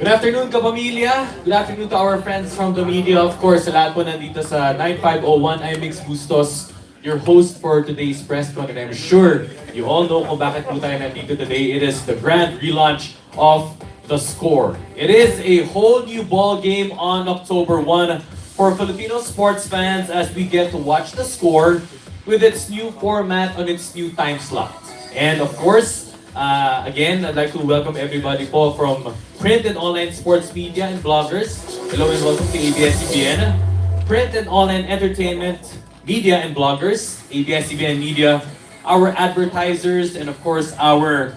Good afternoon, kapamilya. Good afternoon to our friends from the media. Of course, sa lahat po nandito sa 9501, I'm Mix Bustos, your host for today's press con. And I'm sure you all know kung bakit po tayo nandito today. It is the grand relaunch of The Score. It is a whole new ball game on October 1 for Filipino sports fans as we get to watch The Score with its new format on its new time slot. And of course, again, I'd like to welcome everybody po from print and online sports media and bloggers. Hello and welcome to ABS-CBN. Print and online entertainment, media and bloggers, ABS-CBN Media, our advertisers, and of course our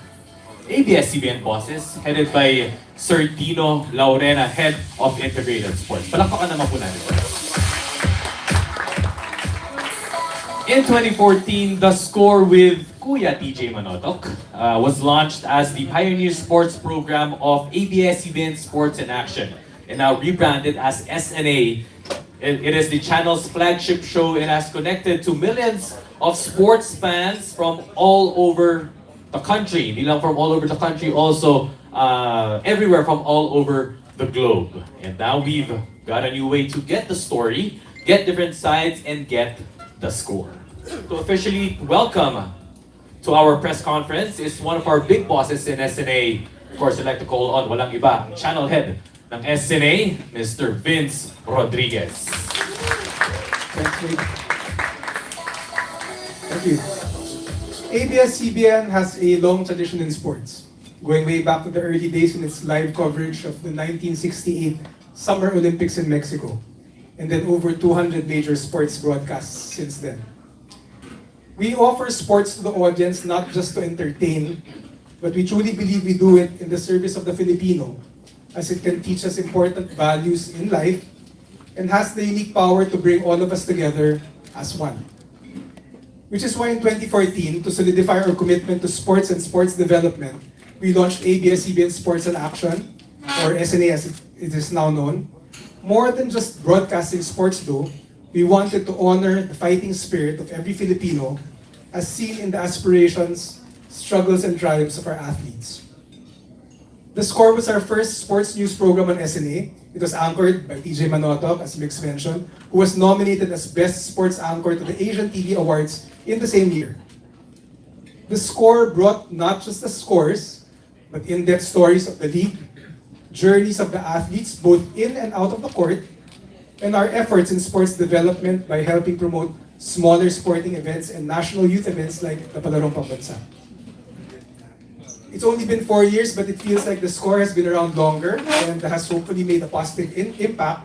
ABS-CBN bosses, headed by Sir Dino Laurena, Head of Integrated Sports. Palakpakan naman po natin. In 2014, The Score with Kuya TJ Manotok was launched as the pioneer sports program of ABS-CBN Sports in Action, and now rebranded as SNA. It is the channel's flagship show and has connected to millions of sports fans from all over the country. Hindi lang from all over the country, also everywhere from all over the globe. And now we've got a new way to get the story, get different sides, and get the score. To officially welcome to our press conference is one of our big bosses in SNA. Of course, I'd like to call on walang iba, channel head ng SNA, Mr. Vince Rodriguez. Thank you. ABS-CBN has a long tradition in sports, going way back to the early days in its live coverage of the 1968 Summer Olympics in Mexico, and then over 200 major sports broadcasts since then. We offer sports to the audience not just to entertain, but we truly believe we do it in the service of the Filipino, as it can teach us important values in life and has the unique power to bring all of us together as one. Which is why in 2014, to solidify our commitment to sports and sports development, we launched ABS-CBN Sports in Action, or SNA as it is now known. More than just broadcasting sports though, we wanted to honor the fighting spirit of every Filipino as seen in the aspirations, struggles, and triumphs of our athletes. The Score was our first sports news program on SNA. It was anchored by TJ Manotok, as Mix mentioned, who was nominated as Best Sports Anchor to the Asian TV Awards in the same year. The Score brought not just the scores, but in-depth stories of the league, journeys of the athletes both in and out of the court, and our efforts in sports development by helping promote smaller sporting events and national youth events like the Palarong Pambansa. It's only been 4 years, but it feels like the Score has been around longer and has hopefully made a positive impact.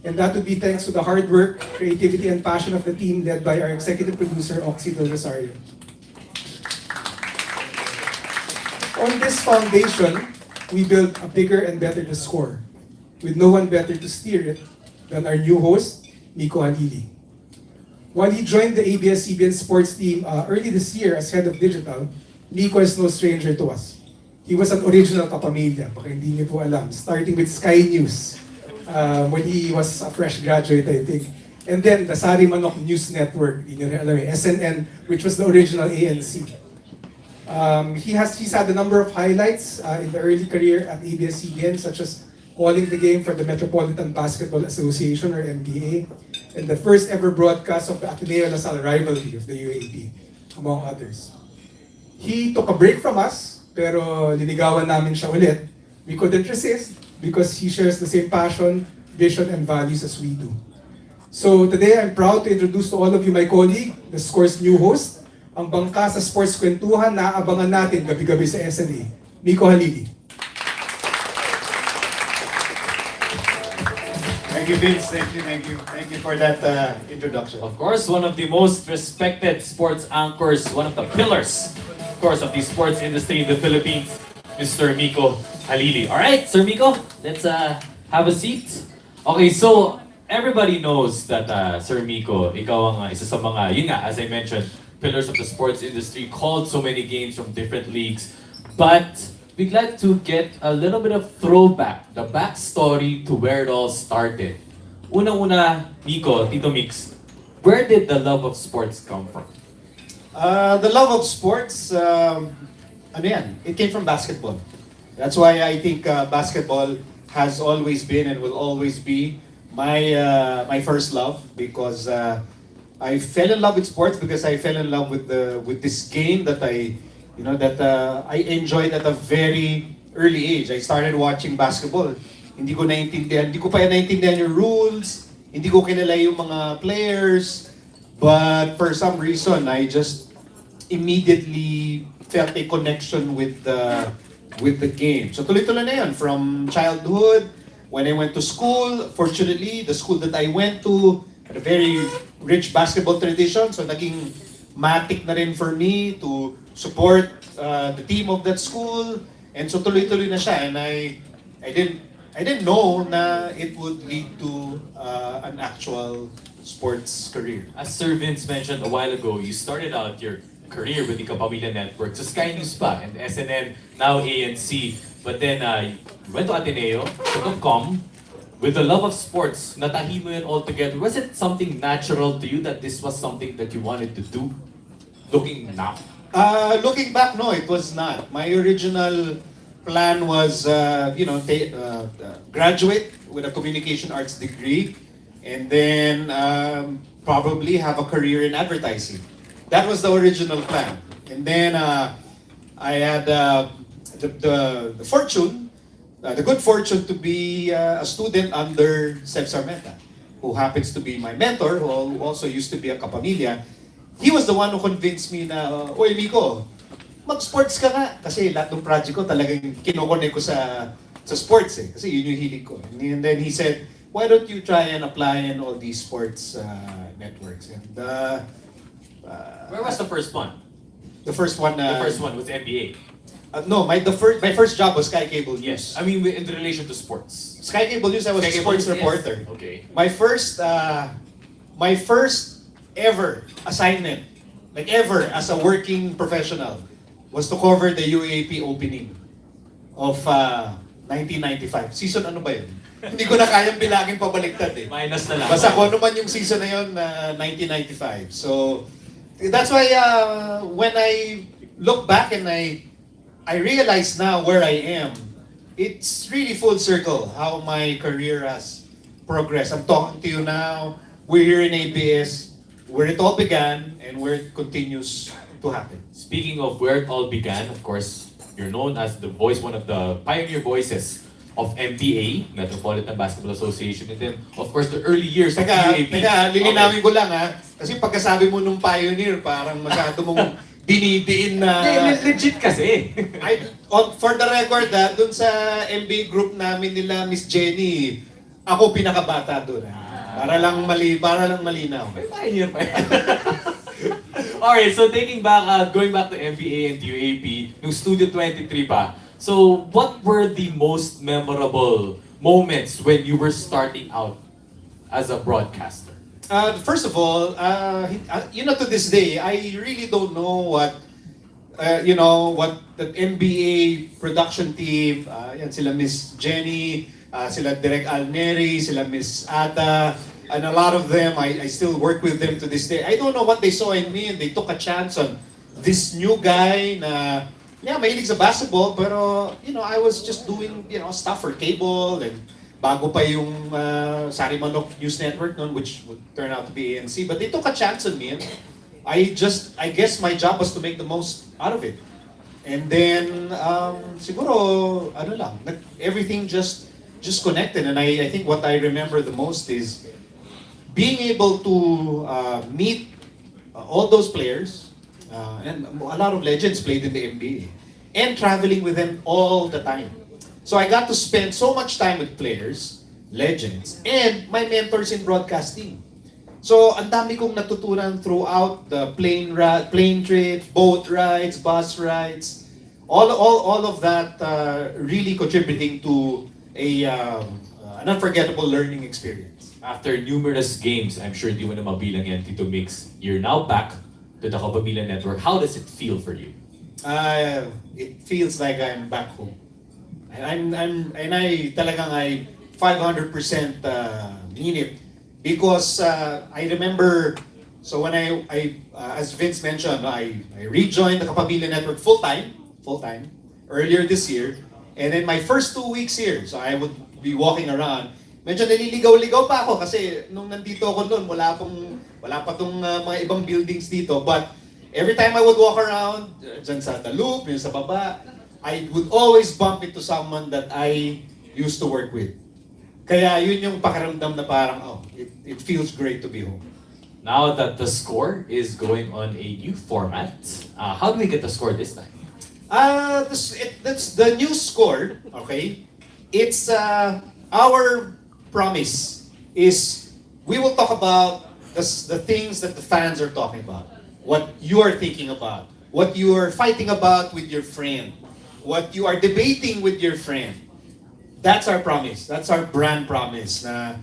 And that would be thanks to the hard work, creativity, and passion of the team led by our executive producer, Oxy Del Rosario. On this foundation, we built a bigger and better The Score, with no one better to steer it than our new host, Miko. While he joined the ABS-CBN sports team early this year as head of digital, Miko is no stranger to us. He was an original kapamilya, baka hindi niyo po alam, starting with Sky News when he was a fresh graduate, I think. And then the Sari Manok News Network, hindi niyo rin alam, SNN, which was the original ANC. He's had a number of highlights in the early career at ABS-CBN, such as calling the game for the Metropolitan Basketball Association, or MBA, and the first ever broadcast of the Ateneo-LaSalle rivalry of the UAP, among others. He took a break from us, pero linigawan namin siya ulit. We couldn't resist because he shares the same passion, vision, and values as we do. So today, I'm proud to introduce to all of you my colleague, the Score's new host, ang bangka sa sports kwentuhan na abangan natin gabi-gabi sa SNA, Miko Halili. Thank you, Vince. Thank you for that introduction. Of course, one of the most respected sports anchors, one of the pillars, of course, of the sports industry in the Philippines, Mr. Miko Halili. All right, Sir Miko, let's have a seat. Okay, so everybody knows that Sir Miko, ikaw ang isa sa mga, yun nga, as I mentioned, pillars of the sports industry, called so many games from different leagues. But we'd like to get a little bit of throwback, the backstory to where it all started. Unang-una, Miko, Tito Mix, where did the love of sports come from? The love of sports, it came from basketball. That's why I think basketball has always been and will always be my first love, because I fell in love with sports because I fell in love with this game that I enjoyed at a very early age. I started watching basketball. Hindi ko pa naintindihan yung rules, hindi ko kilala yung mga players, but for some reason I just immediately felt a connection with the game. So tuloy-tuloy na yun from childhood. When I went to school, fortunately, the school that I went to had a very rich basketball tradition. So naging matik na rin for me to support the team of that school. And so tuloy-tuloy na siya. And I didn't know na it would lead to an actual sports career. As Sir Vince mentioned a while ago, you started out your career with the Kapamilya Network sa Sky News pa and SNN, now ANC. But then you went to Ateneo, to Com, with the love of sports, natahi mo yun all together. Was it something natural to you that this was something that you wanted to do? Looking now? Looking back, no, it was not. My original plan was, graduate with a communication arts degree, and then probably have a career in advertising. That was the original plan. And then I had the good fortune to be a student under Seb Sarmenta, who happens to be my mentor, who also used to be a Kapamilya. He was the one who convinced me na, Oy Miko, mag-sports ka nga. Kasi lahat ng project ko talagang kinoconnect ko sa sports eh. Kasi yun yung hilig ko. And then he said, why don't you try and apply in all these sports networks? And Where was the first one? the first one, The first one was NBA. no, my first job was Sky Cable News. Yes, I mean in relation to sports. Sky Cable News, I was a Sky Cable sports News, yes. reporter. Okay. My first ever assignment, like ever as a working professional, was to cover the UAP opening of 1995. Season ano ba yun? Hindi ko na kayang bilangin pabaliktad eh. Minus na lang. Basta kung ano man yung season na yun, 1995. So, that's why when I look back and I realize now where I am, it's really full circle how my career has progressed. I'm talking to you now, we're here in ABS, where it all began and where it continues to happen. Speaking of where it all began, of course, you're known as the voice, one of the pioneer voices of MBA, Metropolitan Basketball Association, and then, of course, the early years of UAP. Lilinawin ko lang kasi pagkasabi mo nung pioneer, parang masyado mong dinidiin na... Legit kasi. For the record, dun sa MBA group namin nila, Miss Jenny, ako pinakabata dun. Para lang malinaw. May pioneer pa yan. Alright, so going back to MBA and UAP, nung Studio 23 pa, so what were the most memorable moments when you were starting out as a broadcaster? First of all, to this day, I really don't know what the NBA production team, yan sila Miss Jenny, sila Direk Alneri, sila Miss Ada, and a lot of them, I still work with them to this day. I don't know what they saw in me, and they took a chance on this new guy na, mahilig sa basketball, pero, I was just doing, stuff for cable, and bago pa yung Sari Manok News Network noon, which would turn out to be ANC. But they took a chance on me, and I guess my job was to make the most out of it. And then, siguro, everything just connected. And I think what I remember the most is being able to meet all those players, and a lot of legends played in the NBA, and traveling with them all the time. So I got to spend so much time with players, legends, and my mentors in broadcasting. So ang dami kong natutunan throughout the plane trips, boat rides, bus rides, all of that really contributing to an unforgettable learning experience. After numerous games, I'm sure di mo na mabilang yan, Tito Mix, you're now back to the Kapamilya Network. How does it feel for you? It feels like I'm back home. I talagang 500% mean it, because I remember, so when I as Vince mentioned, I rejoined the Kapamilya Network full time earlier this year, and then my first 2 weeks here, so I would be walking around, medyo naliligaw-ligaw pa ako kasi nung nandito ako noon, wala pa tong mga ibang buildings dito. But every time I would walk around, dyan sa The Loop, yun sa baba, I would always bump into someone that I used to work with. Kaya yun yung pakiramdam na parang, it feels great to be home. Now that the score is going on a new format, how do we get the score this time? That's the new score, okay? It's our promise is we will talk about the things that the fans are talking about, what you are thinking about, what you are fighting about with your friend, what you are debating with your friend. That's our promise. That's our brand promise. Na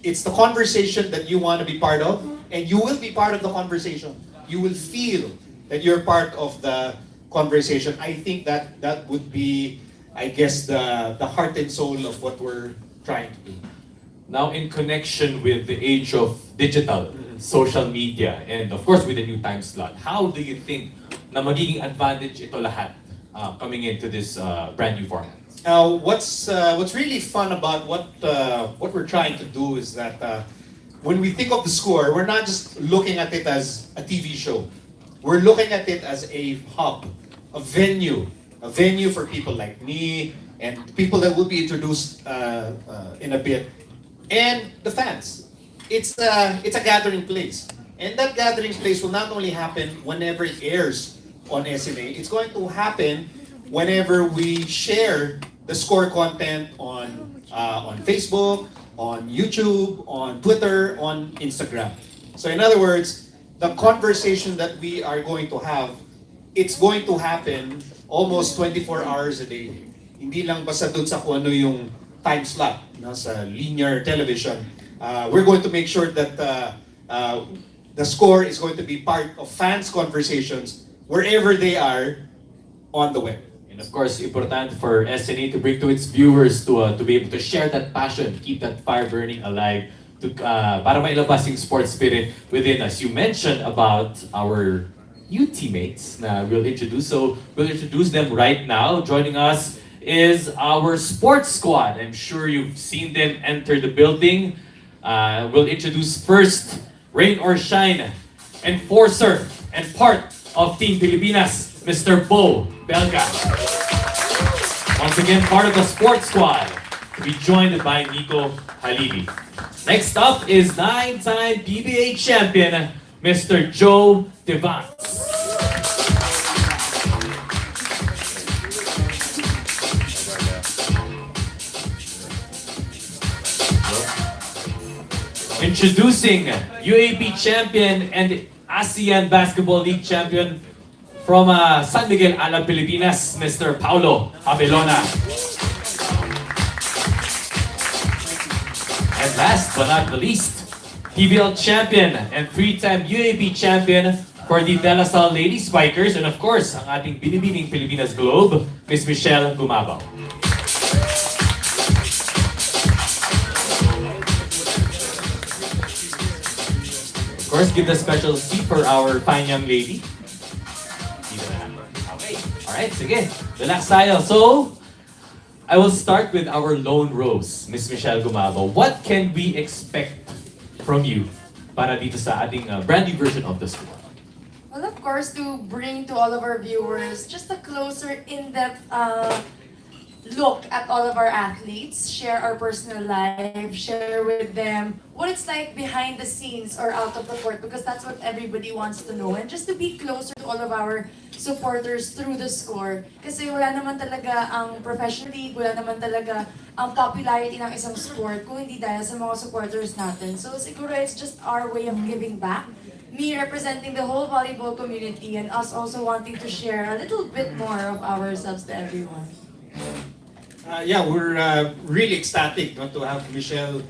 it's the conversation that you want to be part of, and you will be part of the conversation. You will feel that you're part of the conversation. I think that would be, I guess, the heart and soul of what we're trying to do. Now, in connection with the age of digital, social media, and of course with the new time slot, how do you think na magiging advantage ito lahat coming into this brand new format? What's really fun about what we're trying to do is that when we think of the score, we're not just looking at it as a TV show. We're looking at it as a hub, a venue for people like me and people that will be introduced in a bit, and the fans. It's a gathering place, and that gathering place will not only happen whenever it airs on SNA. It's going to happen whenever we share the score content on Facebook, on YouTube, on Twitter, on Instagram. So in other words, the conversation that we are going to have, it's going to happen almost 24 hours a day. Hindi lang basta dun sa kung ano yung time slot sa linear television. We're going to make sure that the score is going to be part of fans' conversations wherever they are on the web. And of course, important for SNA to bring to its viewers to be able to share that passion, keep that fire burning alive, para mailabas yung sports spirit within us. You mentioned about our new teammates na we'll introduce. So we'll introduce them right now. Joining us is our sports squad. I'm sure you've seen them enter the building. We'll introduce first, rain or shine, enforcer and part of Team Pilipinas, Mr. Bo Belga. Once again, part of the sports squad, to be joined by Miko Halili. Next up is 9-time PBA champion, Mr. Joe Devance. Introducing UAP champion and ASEAN Basketball League champion from San Miguel, Alam, Pilipinas, Mr. Paulo Abelona. And last but not the least, PBL champion and 3-time UAP champion for the De La Salle Lady Spikers, and of course, ang ating binibining Pilipinas Globe, Miss Michelle Gumabaw. Of course, give the special seat for our fine young lady. Okay. Alright, sige. Relax tayo. So, I will start with our lone rose, Miss Michelle Gumabaw. What can we expect from you para dito sa ating brand new version of the score? Well, of course, to bring to all of our viewers just a closer, in-depth look at all of our athletes, share our personal life, share with them what it's like behind the scenes or out of the court, because that's what everybody wants to know. And just to be closer to all of our supporters through the score. Kasi wala naman talaga ang professional league, wala naman talaga ang popularity ng isang sport kung hindi dahil sa mga supporters natin. So siguro it's just our way of giving back. Me representing the whole volleyball community and us also wanting to share a little bit more of ourselves to everyone. Yeah, we're really ecstatic to have Michelle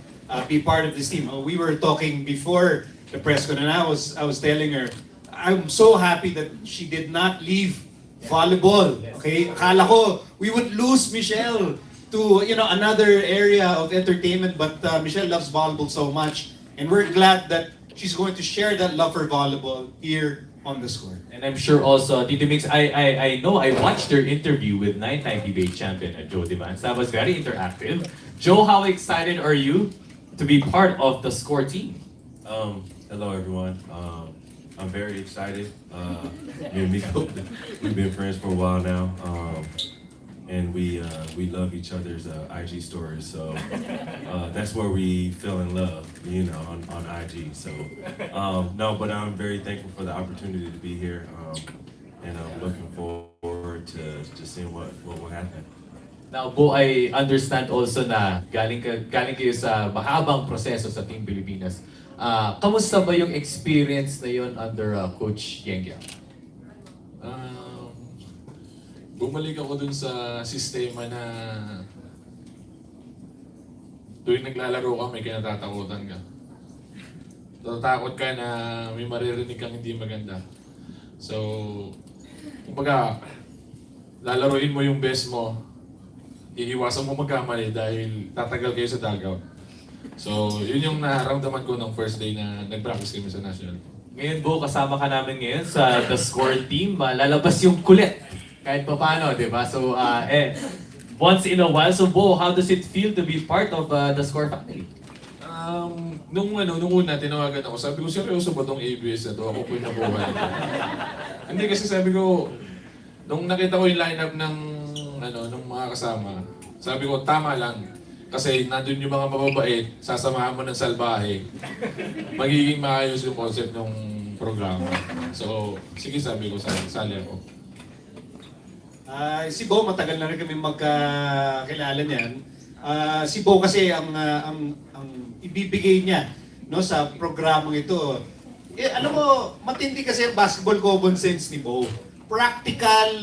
be part of this team. We were talking before the press con, and I was telling her, I'm so happy that she did not leave volleyball. Okay, akala ko we would lose Michelle to another area of entertainment, but Michelle loves volleyball so much, and we're glad that she's going to share that love for volleyball here on the score. And I'm sure also, Tito Mix, I know I watched your interview with 990 debate champion Joe Devance. That was very interactive. Joe, how excited are you to be part of the Score team? Hello everyone. I'm very excited. Me and Miko, we've been friends for a while now, and we love each other's IG stories. So that's where we fell in love, you know, on IG. So no, but I'm very thankful for the opportunity to be here, and I'm looking forward to seeing what will happen. Now, Bo, I understand also na galing kayo sa mahabang proseso sa Team Pilipinas. Kamusta ba yung experience na yun under Coach Yengyang? Bumalik ako dun sa sistema na tuwing naglalaro ka, may kinatatakutan ka. Natatakot ka na may maririnig kang hindi maganda. So, kumbaga, lalaroin mo yung best mo, iiwasan mo magkamali dahil tatagal kayo sa dugout. So, yun yung nararamdaman ko nung first day na nag-practice kami sa national. Ngayon, Bo, kasama ka namin ngayon sa The Score team. Lalabas yung kulit. Kahit pa paano, di ba? So, once in a while. So, Bo, how does it feel to be part of the Score family? Nung una, tinawagan ako, sabi ko, seryoso ba tong ABS na to? Ako po yung nabuhay. Hindi kasi sabi ko, nung nakita ko yung lineup ng mga kasama, sabi ko, tama lang. Kasi nandun yung mga mababait, sasamahan mo ng salbahe. Magiging maayos yung concept ng programa. So, sige sabi ko, sali ako. Si Bo, matagal na rin kami magkakilala niyan. Si Bo kasi ang ibibigay niya no sa programang ito. Alam mo, matindi kasi ang basketball common sense ni Bo. Practical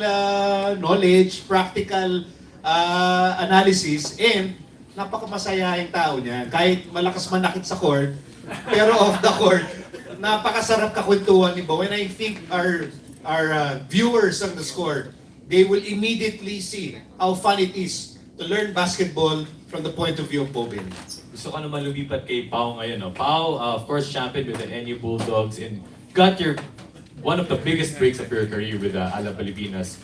knowledge, practical analysis, and napakamasayaing tao niyan. Kahit malakas manakit sa court, pero off the court, napakasarap kakwentuhan ni Bo. And I think our viewers on the Score, they will immediately see how fun it is to learn basketball from the point of view of Bo Benny. Gusto ko naman lumipat kay Pao ngayon. No? Pao, of course, champion with the NU Bulldogs and got one of the biggest breaks of your career with Ala Pilipinas.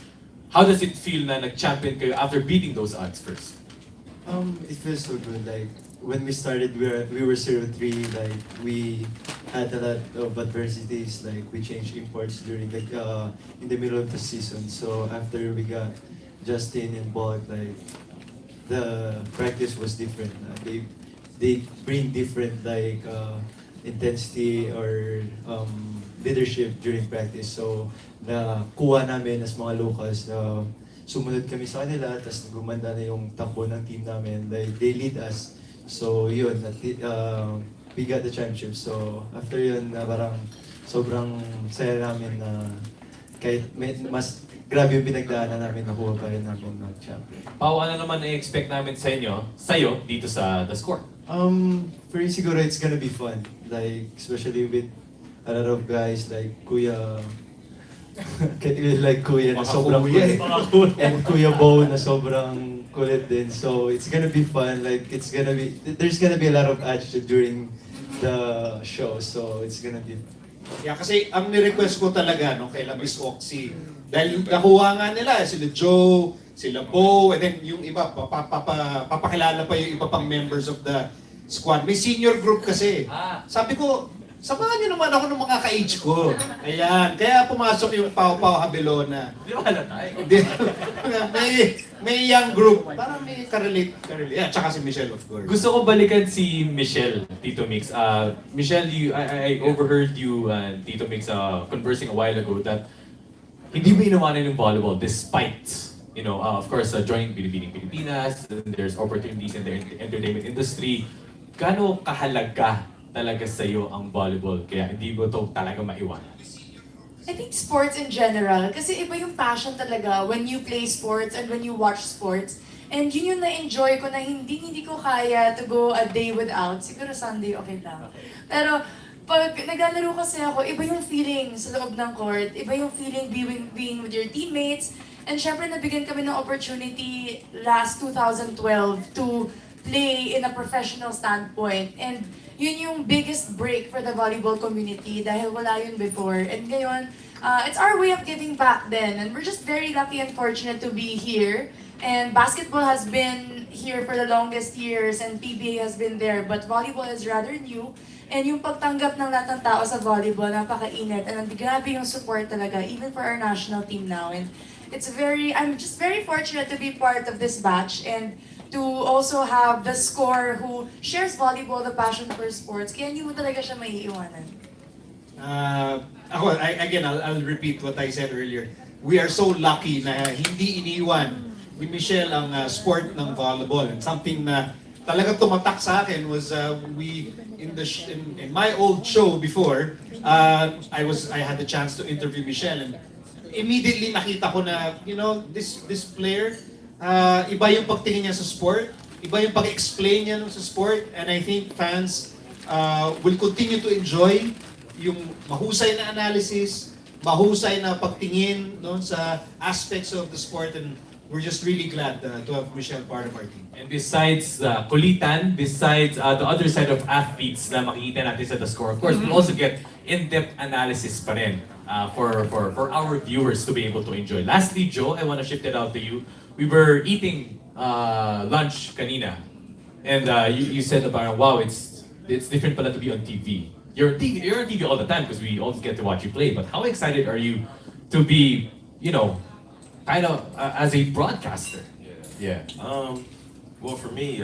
How does it feel na nag-champion kayo after beating those odds first? It feels so good. Like when we started, we were 0-3. Like we had a lot of adversities. Like we changed imports during in the middle of the season. So after we got Justin and Bog, like the practice was different. They bring different intensity or leadership during practice. So nakuha namin as mga locals na sumunod kami sa kanila, tapos gumanda na yung takbo ng team namin. Like, they lead us. So, yun, we got the championship. So, after yun, parang sobrang saya namin na kahit mas grabe yung pinagdaanan namin, nakuha pa rin namin ng champion. Pao, ano naman i-expect namin sa'yo dito sa The Score? For me, siguro it's gonna be fun. Like, especially with a lot of guys like Kuya, like Kuya na sobrang kulit. And Kuya Bo na sobrang kulit din. So it's gonna be fun. Like there's gonna be a lot of attitude during the show. So it's gonna be. Yeah, kasi ang ni-request ko talaga kay Miss Oxy. Dahil nakuha nga nila sila Joe, sila Bo, and then yung iba papakilala pa yung iba pang members of the squad. May senior group kasi. Sabi ko, samahan niyo naman ako ng mga ka-age ko. Ayan. Kaya pumasok yung Pau Habelona. Di ba tayo? may young group. Parang may ka-relate. Yeah, tsaka si Michelle, of course. Gusto ko balikan si Michelle, Tito Mix. Michelle, I overheard you and Tito Mix conversing a while ago that hindi mo inawanan yung volleyball despite, of course, joining Pilipinas, and there's opportunities in the entertainment industry. Gaano kahalaga talaga sa'yo ang volleyball, kaya hindi mo ito talaga maiwanan? I think sports in general, kasi iba yung passion talaga when you play sports and when you watch sports. And yun yung na-enjoy ko na hindi ko kaya to go a day without. Siguro Sunday, okay lang. Pero pag naglalaro kasi ako, iba yung feeling sa loob ng court, iba yung feeling being with your teammates. And syempre nabigyan kami ng opportunity last 2012 to play in a professional standpoint. And yun yung biggest break for the volleyball community dahil wala yun before. And ngayon, it's our way of giving back then, and we're just very lucky and fortunate to be here. And basketball has been here for the longest years, and PBA has been there, but volleyball is rather new. And yung pagtanggap ng lahat ng tao sa volleyball, napakainit, and grabe yung support talaga, even for our national team now. And I'm just very fortunate to be part of this batch, and to also have the Score who shares volleyball, the passion for sports. Kaya hindi mo talaga siya maiiwanan. I'll repeat what I said earlier. We are so lucky na hindi iniwan ni Michelle ang sport ng volleyball. And something na talaga tumatak sa akin was in my old show before, I had the chance to interview Michelle, and immediately nakita ko na, this player, iba yung pagtingin niya sa sport, iba yung pag-explain niya sa sport, and I think fans will continue to enjoy yung mahusay na analysis, mahusay na pagtingin sa aspects of the sport, and we're just really glad to have Michelle part of our team. And besides kulitan, besides the other side of athletes na makikita natin sa The Score, of course, we'll also get in-depth analysis pa rin for our viewers to be able to enjoy. Lastly, Joe, I want to shift it out to you. We were eating lunch kanina, and you said about, wow, it's different pala to be on TV. You're on TV all the time because we always get to watch you play. But how excited are you to be, kind of as a broadcaster? Yeah. Well, for me,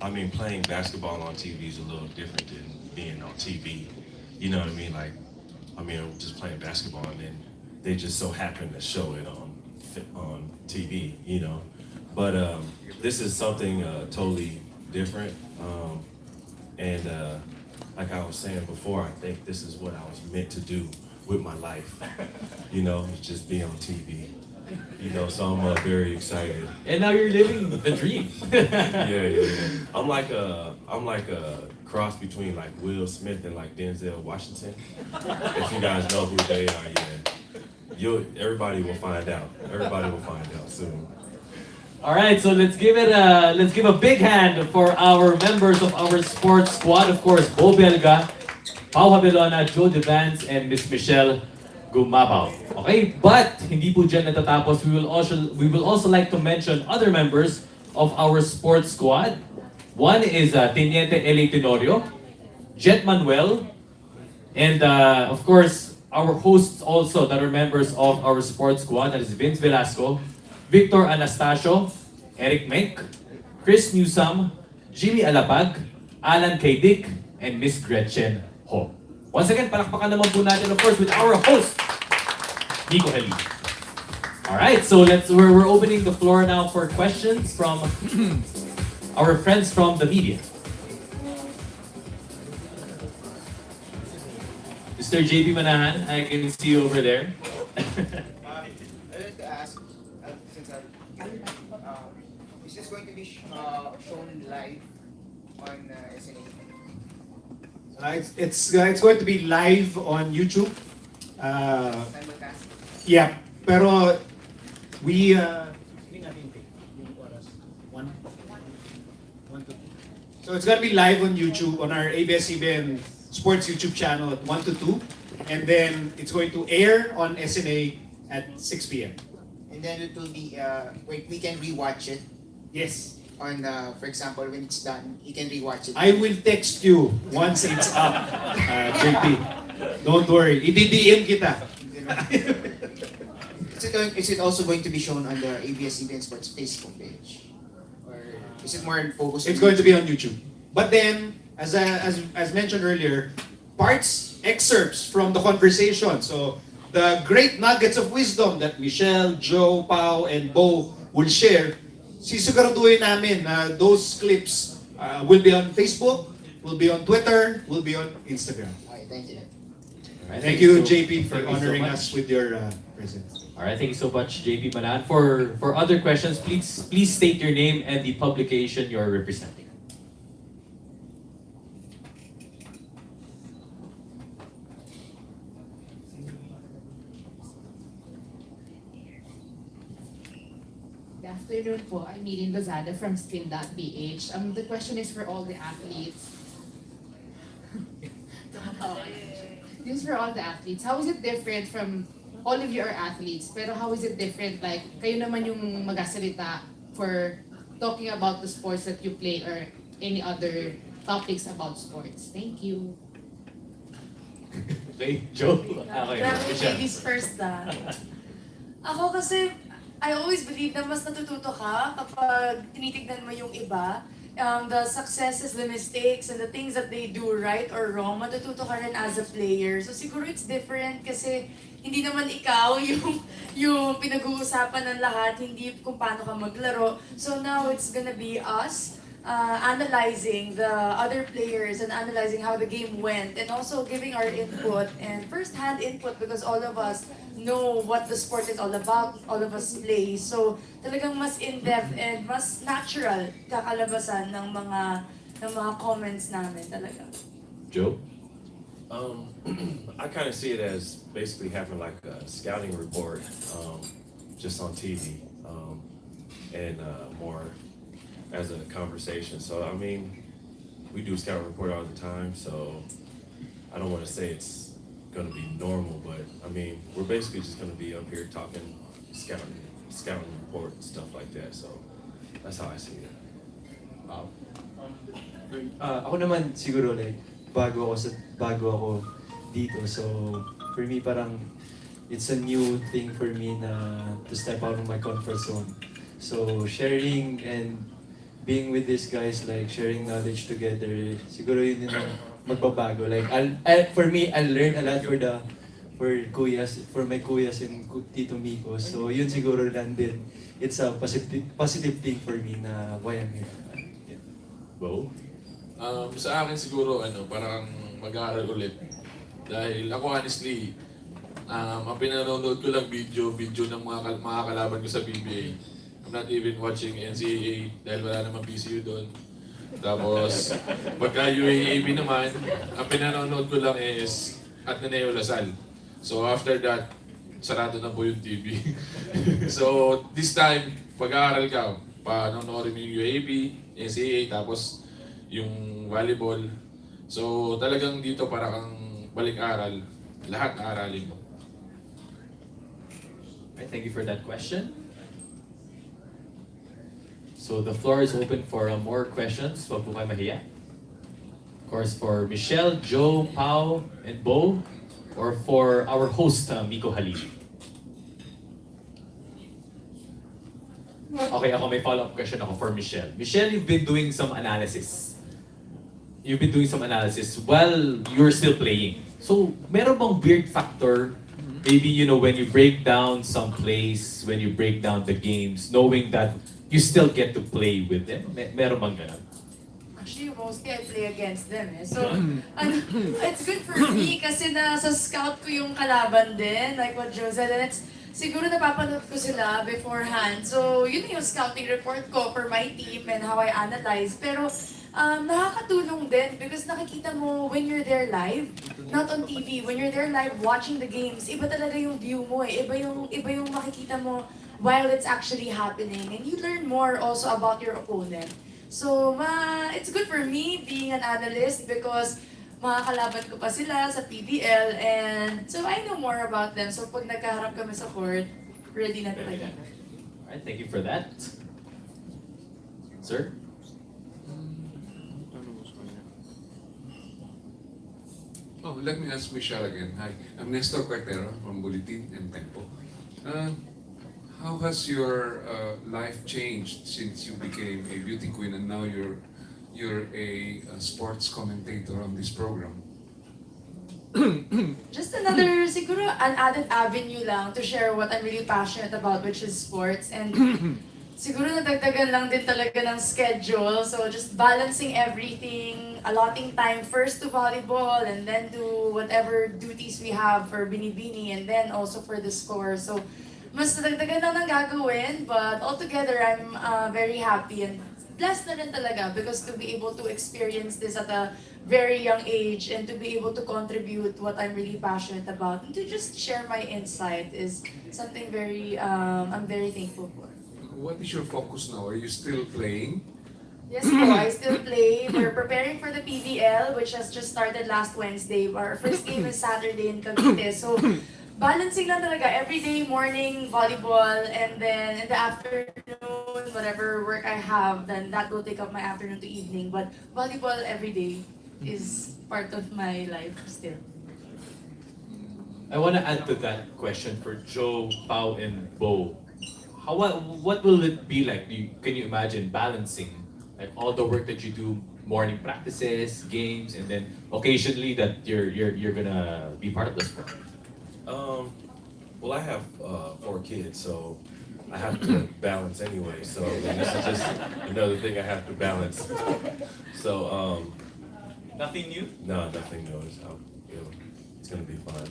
playing basketball on TV is a little different than being on TV. You know what I mean? I'm just playing basketball, and then they just so happen to show it on TV. But this is something totally different. And like I was saying before, I think this is what I was meant to do with my life. Just be on TV. So I'm very excited. And now you're living the dream. Yeah. I'm like a cross between like Will Smith and like Denzel Washington. If you guys know who they are, everybody will find out. Everybody will find out soon. All right, so let's give a big hand for our members of our sports squad. Of course, Bo Belga, Pau Habelona, Joe Devance, and Miss Michelle Gumabaw. Okay, but hindi po dyan natatapos. We will also like to mention other members of our sports squad. One is Teniente Eli Tenorio, Jet Manuel, and of course our hosts also that are members of our sports squad. That is Vince Velasco, Victor Anastasio, Eric Menk, Chris Newsome, Jimmy Alapag, Alan Kaydik, and Miss Gretchen Ho. Once again, palakpakan naman po natin, of course, with our host, Miko. Alright, so we're opening the floor now for questions from our friends from the media. Mr. JP Manahan, I can see you over there. I'd like to ask, is this going to be shown live on SNA? It's going to be live on YouTube. Simulcast? Yeah, pero we so it's gonna be live on YouTube on our ABS-CBN Sports YouTube channel at 1 to 2, and then it's going to air on SNA at 6 p.m. And then it will be, we can rewatch it Yes, on, for example, when it's done, you can rewatch it. I will text you once it's up, JP. Don't worry, i-DM kita. Is it also going to be shown on the ABS-CBN Sports Facebook page? Or is it more focused on It's going to be on YouTube. But then, as mentioned earlier, excerpts from the conversation. So the great nuggets of wisdom that Michelle, Joe, Pau, and Bo will share, sisiguraduhin namin na those clips will be on Facebook, will be on Twitter, will be on Instagram. Okay, thank you. Alright, Thank you, JP, thank for you so honoring much. us with your presence. Alright, thank you so much, JP Manan. For other questions, please state your name and the publication you're representing. Good afternoon po. I'm Mirin Lozada from Spin.ph. The question is for all the athletes. this is for all the athletes. How is it different from all of you are athletes, pero how is it different? Like, kayo naman yung magasalita for talking about the sports that you play or any other topics about sports. Thank you. Okay, Joe. Okay, Grabe, Michelle. ladies first Ako kasi, I always believe na mas natututo ka kapag tinitignan mo yung iba. The successes, the mistakes, and the things that they do right or wrong, matututo ka rin as a player. So siguro it's different kasi hindi naman ikaw yung pinag-uusapan ng lahat, hindi kung paano ka maglaro. So now it's gonna be us analyzing the other players and analyzing how the game went and also giving our input and first-hand input because all of us know what the sport is all about, all of us play. So talagang mas in-depth and mas natural kakalabasan ng mga comments namin talaga. Joe? I kind of see it as basically having like a scouting report, just on TV, and more as a conversation. So I mean, we do scouting report all the time. So I don't want to say it's going to be normal, but I mean, we're basically just going to be up here talking scouting report and stuff like that. So that's how I see it. Wow. Ako naman siguro like bago ako dito, so for me parang it's a new thing for me na to step out of my comfort zone. So sharing and being with these guys, like sharing knowledge together, siguro yun yung magbabago. Like for me, I'll learn a lot for my kuyas and Tito Miko. So yun siguro lang din. It's a positive thing for me na why I'm here. Yeah. Bo? Sa akin siguro, parang mag-aaral ulit. Dahil ako honestly, ang pinanonood ko lang video ng mga kalaban ko sa PBA. I'm not even watching NCAA dahil wala namang PCU doon. Tapos, pagka UAAP naman, ang pinanonood ko lang is Ateneo Lasal. So after that, sarado na po yung TV. So this time, pag-aaral ka, panonoorin mo yung UAAP, NCAA, tapos yung volleyball. So talagang dito para kang balik-aral, lahat na aralin mo. Right, thank you for that question. So the floor is open for more questions. Huwag po kayo mahiya. Of course, for Michelle, Joe, Pao, and Bo, or for our host, Miko Halil. Okay, ako may follow-up question ako for Michelle. Michelle, you've been doing some analysis. You've been doing some analysis while you're still playing. So, meron bang weird factor? Maybe, when you break down some plays, when you break down the games, knowing that you still get to play with them? Meron bang ganun? Actually, mostly I play against them So, it's good for me kasi nasa scout ko yung kalaban din, like what Joe said, and it's siguro napapanood ko sila beforehand. So, yun yung scouting report ko for my team and how I analyze. Pero, nakakatulong din because nakikita mo when you're there live, not on TV, when you're there live watching the games, iba talaga yung view mo eh. Iba yung makikita mo while it's actually happening. And you learn more also about your opponent. So, it's good for me being an analyst because makakalaban ko pa sila sa PBL and so I know more about them. So, pag nagkaharap kami sa court, ready na talaga. Alright, thank you for that. Sir? Oh, let me ask Michelle again. Hi, I'm Nestor Cuartero from Bulletin and Tempo. How has your life changed since you became a beauty queen and now you're a sports commentator on this program? Just another, siguro, an added avenue lang to share what I'm really passionate about, which is sports. And siguro nadagdagan lang din talaga ng schedule. So just balancing everything, allotting time first to volleyball and then to whatever duties we have for Binibini and then also for the score. So mas nadagdagan lang ng gagawin, but altogether I'm very happy and blessed na rin talaga because to be able to experience this at a very young age and to be able to contribute what I'm really passionate about and to just share my insight is something I'm very thankful for. What is your focus now? Are you still playing? Yes po, I still play. We're preparing for the PBL, which has just started last Wednesday. Our first game is Saturday in Cavite. So, balancing lang talaga. Every day, morning, volleyball, and then in the afternoon, whatever work I have, then that will take up my afternoon to evening. But volleyball every day is part of my life still. I want to add to that question for Joe, Pau, and Bo. What will it be like? Can you imagine balancing like all the work that you do, morning practices, games, and then occasionally that you're gonna be part of the sport? Well, I have 4 kids, so I have to balance anyway. So this is just another thing I have to balance. So Nothing new? no, nothing new. It's gonna be fun.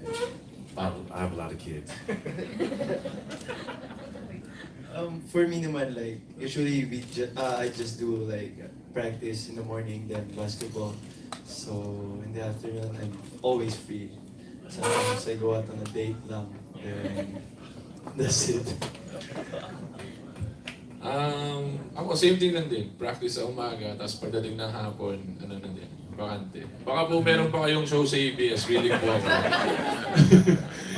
Yeah. I have a lot of kids. For me naman, like, usually I just do like practice in the morning, then basketball. So in the afternoon, I'm always free. Sometimes I go out on a date lang, then that's it. Ako, same thing lang din. Practice sa umaga, tapos pagdating ng hapon, ano na din, bakante. Baka po meron pa kayong show sa ABS, willing po ako.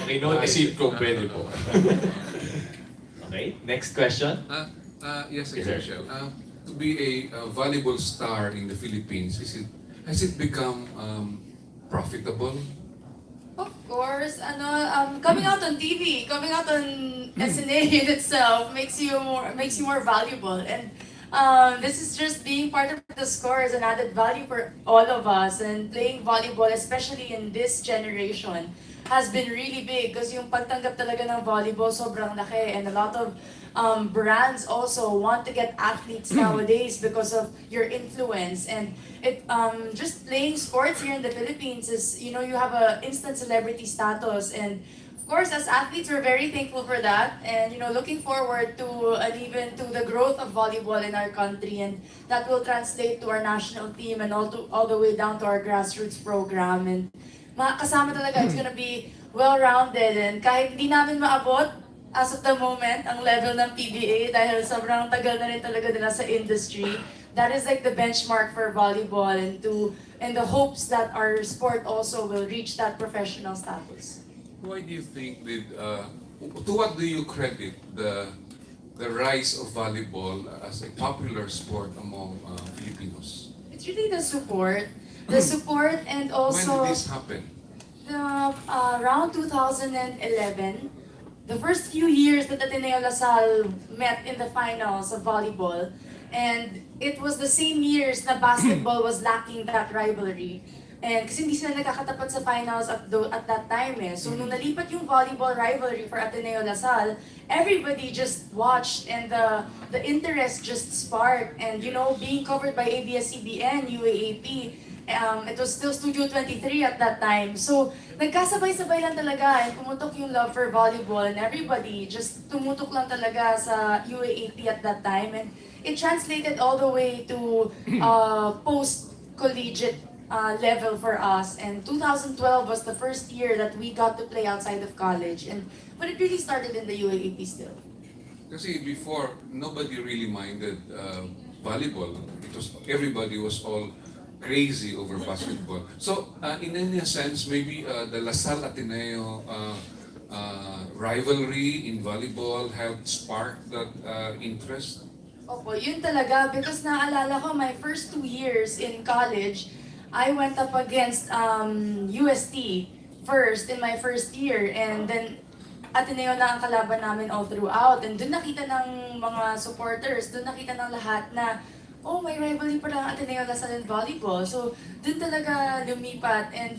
Okay, no. Isip ko, pwede po. Okay, next question. Yes, Yes, sir. Michelle. To be a volleyball star in the Philippines, has it become profitable? Of course, coming out on TV, coming out on SNA in itself makes you more valuable, and this is just being part of the score is an added value for all of us. And playing volleyball, especially in this generation, has been really big because yung pagtanggap talaga ng volleyball sobrang laki, and a lot of brands also want to get athletes nowadays because of your influence. And it just playing sports here in the Philippines is, you have a instant celebrity status, and of course as athletes we're very thankful for that, and looking forward to even to the growth of volleyball in our country, and that will translate to our national team and all the way down to our grassroots program. And kasama talaga, it's gonna be well-rounded, and kahit hindi namin maabot as of the moment ang level ng PBA dahil sobrang tagal na rin talaga nila sa industry, that is like the benchmark for volleyball, and the hopes that our sport also will reach that professional status. Why do you think to what do you credit the rise of volleyball as a popular sport among Filipinos? It's really the support, and When also did this happen? around 2011, the first few years that Ateneo Lasal met in the finals of volleyball, and it was the same years na basketball was lacking that rivalry. And kasi hindi sila nagkakatapat sa finals at that time eh. So nung nalipat yung volleyball rivalry for Ateneo Lasal, everybody just watched, and the interest just sparked. And being covered by ABS-CBN, UAAP, it was still Studio 23 at that time. So, nagkasabay-sabay lang talaga, and pumutok yung love for volleyball, and everybody just tumutok lang talaga sa UAAP at that time. And it translated all the way to post-collegiate level for us. And 2012 was the first year that we got to play outside of college. But it really started in the UAAP still. Kasi before, nobody really minded volleyball. Everybody was all crazy over basketball. So, in any sense, maybe the LaSalle Ateneo rivalry in volleyball helped spark that interest? Opo, yun talaga. Because naalala ko, my first 2 years in college, I went up against UST first in my first year. And then, Ateneo na ang kalaban namin all throughout. And dun nakita ng mga supporters, dun nakita ng lahat na oh, may rivalry pala ang Ateneo Lasal in volleyball. So, dun talaga lumipat, and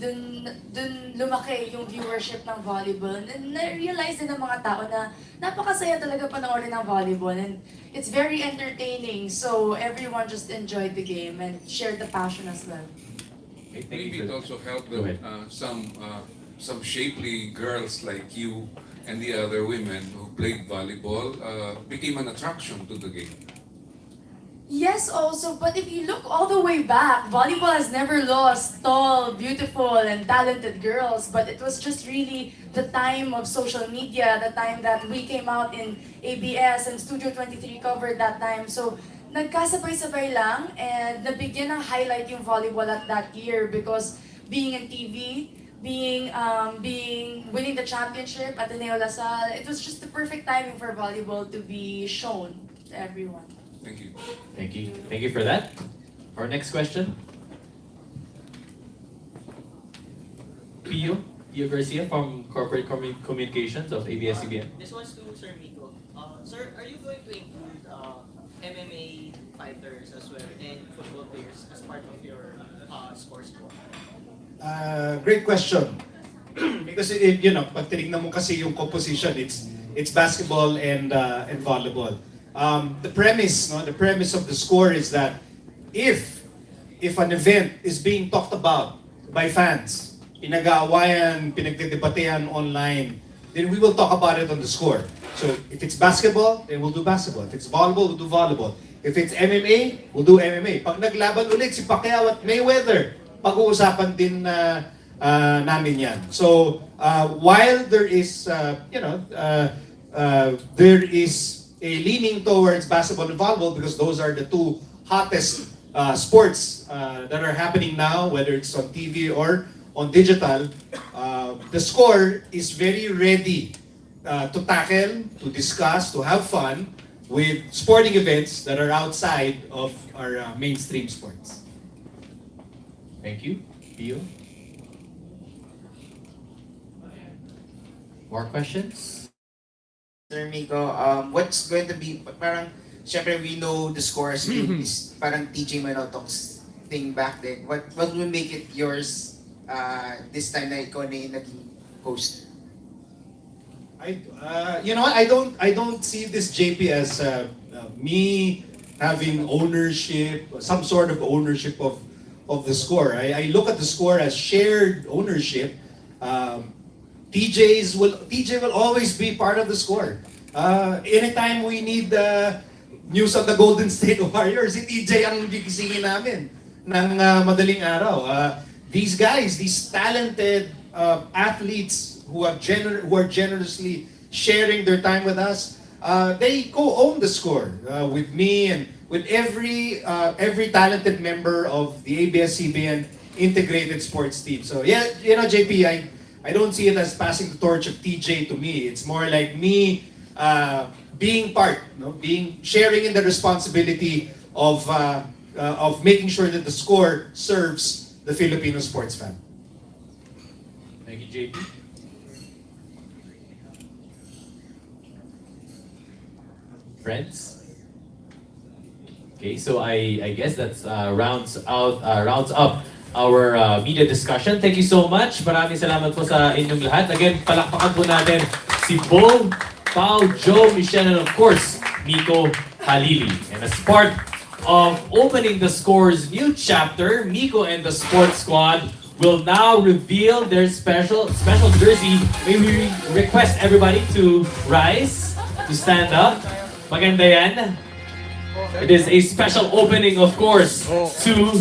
dun lumaki yung viewership ng volleyball. And na-realize din ng mga tao na napakasaya talaga panoorin ng volleyball. And it's very entertaining. So, everyone just enjoyed the game and shared the passion as well. Okay, thank Maybe you it for- also helped Go that ahead. some shapely girls like you and the other women who played volleyball became an attraction to the game. Yes, also, but if you look all the way back, volleyball has never lost tall, beautiful, and talented girls. But it was just really the time of social media, the time that we came out in ABS and Studio 23 covered that time. So nagkasabay-sabay lang and nabigyan ng highlight yung volleyball at that year because being in TV, winning the championship at Ateneo Lasal, it was just the perfect timing for volleyball to be shown to everyone. Thank you. Thank you. Thank you for that. Our next question. Pio Garcia from Corporate Communications of ABS-CBN. This one's to Sir Miko. Sir, are you going to include MMA fighters as well and football players as part of your score squad? Great question. Because if, pag tinignan mo kasi yung composition, it's basketball and volleyball. The premise of the score is that if an event is being talked about by fans, pinag-aawayan, pinagdedebatehan online, then we will talk about it on the score. So if it's basketball, then we'll do basketball. If it's volleyball, we'll do volleyball. If it's MMA, we'll do MMA. Pag naglaban ulit si Pacquiao at Mayweather, pag-uusapan din namin yan. So while there is, there is a leaning towards basketball and volleyball because those are the two hottest sports that are happening now, whether it's on TV or on digital, the score is very ready to tackle, to discuss, to have fun with sporting events that are outside of our mainstream sports. Thank you. Pio? More questions? Sir Miko, what's going to be, parang, syempre we know the score is parang TJ Manotok's thing back then. What will make it yours this time na ikaw na yung naging host? I don't see this JP as me having ownership, some sort of ownership of the score. I look at the score as shared ownership. TJ will always be part of the score. Anytime we need news of the Golden State Warriors, si TJ ang gigisingin namin ng madaling araw. These guys, these talented athletes who are generously sharing their time with us, they co-own the score with me and with every talented member of the ABS-CBN integrated sports team. So yeah, JP, I don't see it as passing the torch of TJ to me. It's more like me being part, sharing in the responsibility of making sure that the score serves the Filipino sports fan. Thank you, JP. Friends? Okay, so I guess that's rounds up our media discussion. Thank you so much. Maraming salamat po sa inyong lahat. Again, palakpakan po natin si Bo, Pao, Joe, Michelle, and of course, Miko Halili. And as part of opening the Score's new chapter, Miko and the Sports Squad will now reveal their special jersey. May we request everybody to rise, to stand up. Maganda yan. It is a special opening, of course, to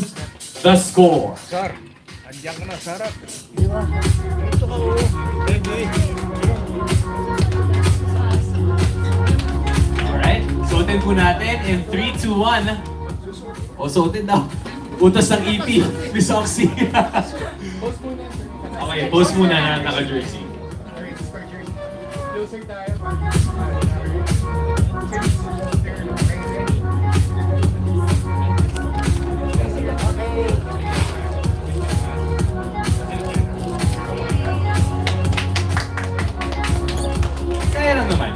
the Score. Sir, andiyan ka na, sarap. Alright, suotin po natin in 3, 2, 1. O, suotin daw. Utos ng EP ni Soxy. Okay, post muna na naka-jersey. Closer tayo. Kaya lang naman.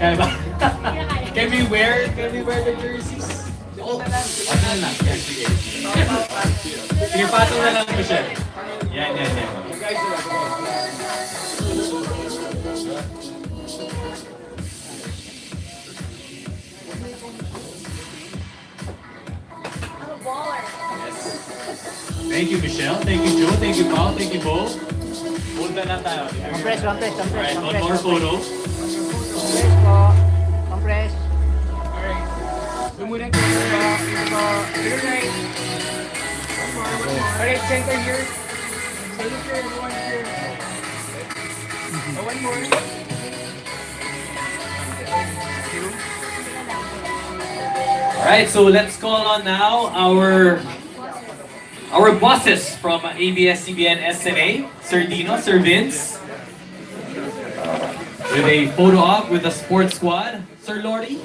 Kaya ba? Can we wear the jerseys? Oh, ano lang. Yan, sige. Sige, patong na lang po siya. Yan. Thank you, Michelle. Thank you, Joe. Thank you, Paul. Thank you, Bo. Hold na lang tayo. Compress. Alright, one more photo. Compress po. Compress. Alright. Sumunod ko po. Good night. One more. Alright, center here. Center here. Everyone here. One more. Two. Alright, so let's call on now our bosses from ABS-CBN SNA, Sir Dino, Sir Vince, with a photo op with the sports squad, Sir Lordy.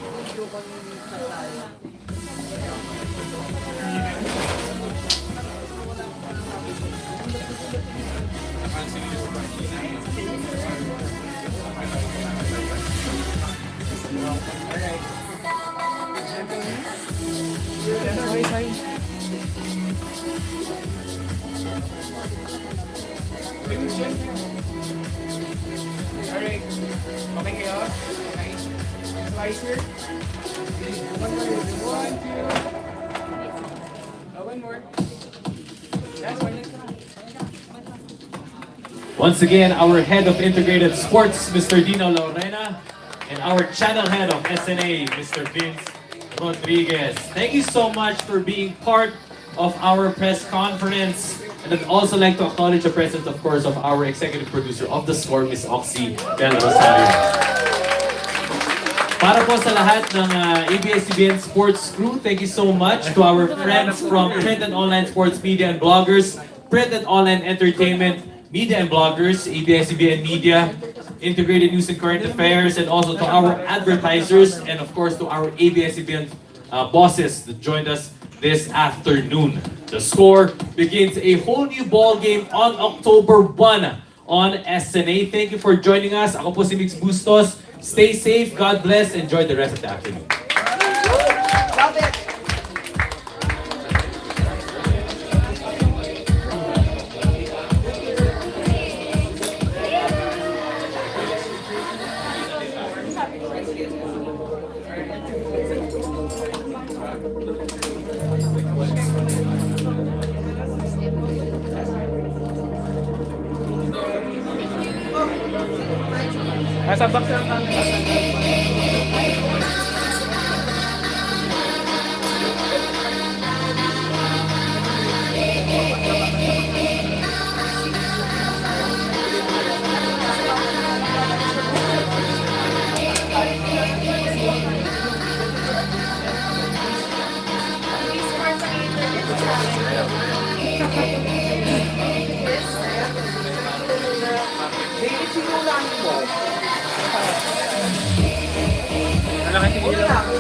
Alright. Okay kayo? Okay. Slicer. One more. One, two. One more. That's one. Once again, our head of integrated sports, Mr. Dino Lorena, and our channel head of SNA, Mr. Vince Rodriguez. Thank you so much for being part of our press conference. And I'd also like to acknowledge the presence, of course, of our executive producer of The Score, Ms. Oxy Del Rosario. Para po sa lahat ng ABS-CBN Sports Crew, thank you so much to our friends from Print and Online Sports Media and Bloggers, Print and Online Entertainment Media and Bloggers, ABS-CBN Media, Integrated News and Current Affairs, and also to our advertisers, and of course to our ABS-CBN bosses that joined us this afternoon. The Score begins a whole new ball game on October 1 on SNA. Thank you for joining us. Ako po si Mix Bustos. Stay safe, God bless, enjoy the rest of the afternoon. Love it! Nasa box lang namin. Wala kasi